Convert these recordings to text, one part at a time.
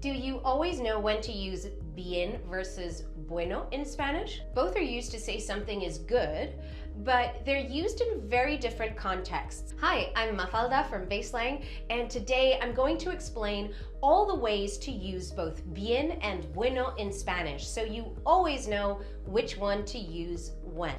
Do you always know when to use bien versus bueno in Spanish? Both are used to say something is good, but they're used in very different contexts. Hi, I'm Mafalda from BaseLang, and today I'm going to explain all the ways to use both bien and bueno in Spanish, so you always know which one to use when.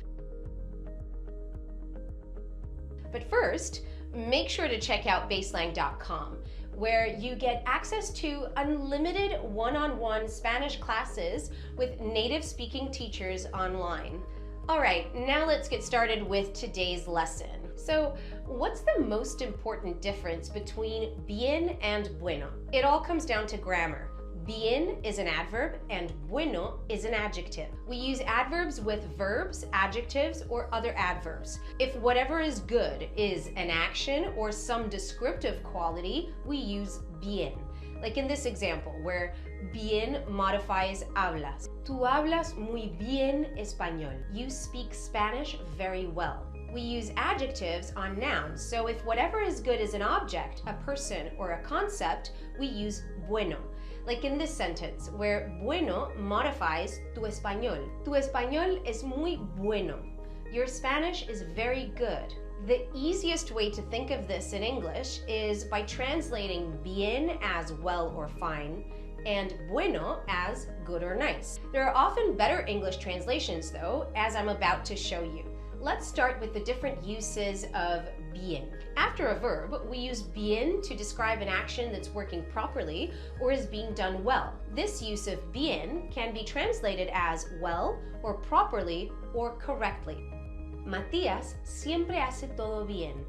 But first, make sure to check out baselang.com, where you get access to unlimited one-on-one Spanish classes with native-speaking teachers online. All right, now let's get started with today's lesson. So, what's the most important difference between bien and bueno? It all comes down to grammar. Bien is an adverb and bueno is an adjective. We use adverbs with verbs, adjectives, or other adverbs. If whatever is good is an action or some descriptive quality, we use bien. Like in this example, where bien modifies hablas. Tú hablas muy bien español. You speak Spanish very well. We use adjectives on nouns, so if whatever is good is an object, a person, or a concept, we use bueno. Like in this sentence, where bueno modifies tu español. Tu español es muy bueno. Your Spanish is very good. The easiest way to think of this in English is by translating bien as well or fine, and bueno as good or nice. There are often better English translations though, as I'm about to show you. Let's start with the different uses of bien. After a verb, we use bien to describe an action that's working properly or is being done well. This use of bien can be translated as well, or properly, or correctly. Matías siempre hace todo bien.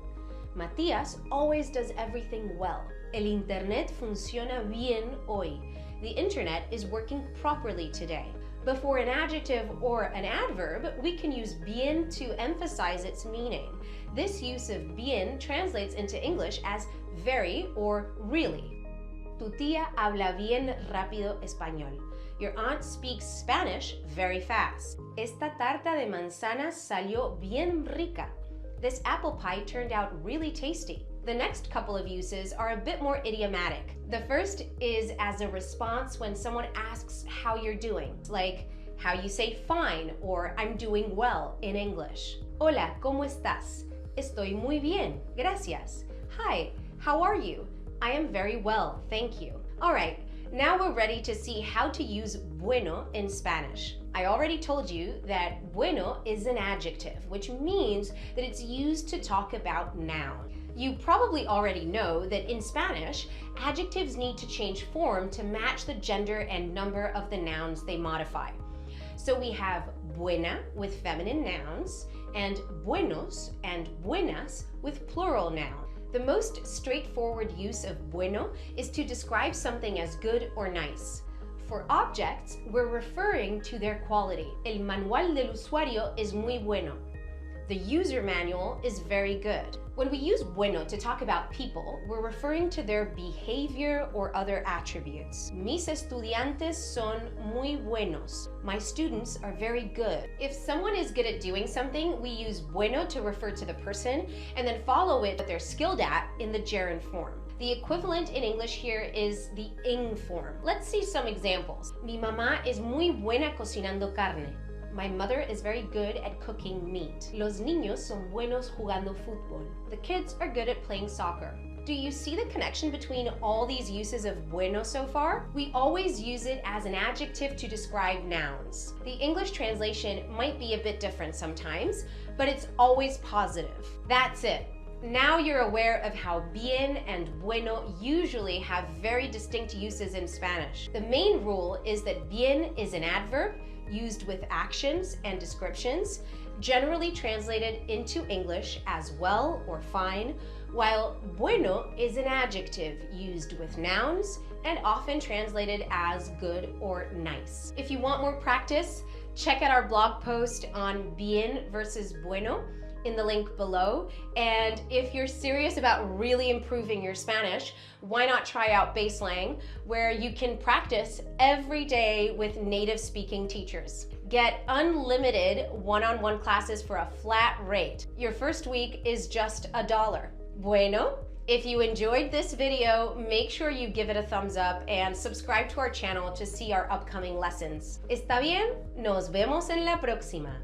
Matías always does everything well. El internet funciona bien hoy. The internet is working properly today. Before an adjective or an adverb, we can use bien to emphasize its meaning. This use of bien translates into English as very or really. Tu tía habla bien rápido español. Your aunt speaks Spanish very fast. Esta tarta de manzanas salió bien rica. This apple pie turned out really tasty. The next couple of uses are a bit more idiomatic. The first is as a response when someone asks how you're doing, like how you say fine or I'm doing well in English. Hola, ¿cómo estás? Estoy muy bien, gracias. Hi, how are you? I am very well, thank you. All right, now we're ready to see how to use bueno in Spanish. I already told you that bueno is an adjective, which means that it's used to talk about nouns. You probably already know that in Spanish, adjectives need to change form to match the gender and number of the nouns they modify. So we have buena with feminine nouns, and buenos and buenas with plural nouns. The most straightforward use of bueno is to describe something as good or nice. For objects, we're referring to their quality. El manual del usuario es muy bueno. The user manual is very good. When we use bueno to talk about people, we're referring to their behavior or other attributes. Mis estudiantes son muy buenos. My students are very good. If someone is good at doing something, we use bueno to refer to the person and then follow it what they're skilled at in the gerund form. The equivalent in English here is the ing form. Let's see some examples. Mi mamá es muy buena cocinando carne. My mother is very good at cooking meat. Los niños son buenos jugando fútbol. The kids are good at playing soccer. Do you see the connection between all these uses of bueno so far? We always use it as an adjective to describe nouns. The English translation might be a bit different sometimes, but it's always positive. That's it. Now you're aware of how bien and bueno usually have very distinct uses in Spanish. The main rule is that bien is an adverb used with actions and descriptions, generally translated into English as well or fine, while bueno is an adjective used with nouns and often translated as good or nice. If you want more practice, check out our blog post on bien versus bueno in the link below. And if you're serious about really improving your Spanish, why not try out BaseLang, where you can practice every day with native speaking teachers. Get unlimited one-on-one classes for a flat rate. Your first week is just $1. Bueno, If you enjoyed this video, make sure you give it a thumbs up and subscribe to our channel to see our upcoming lessons. ¿Está bien? Nos vemos en la próxima.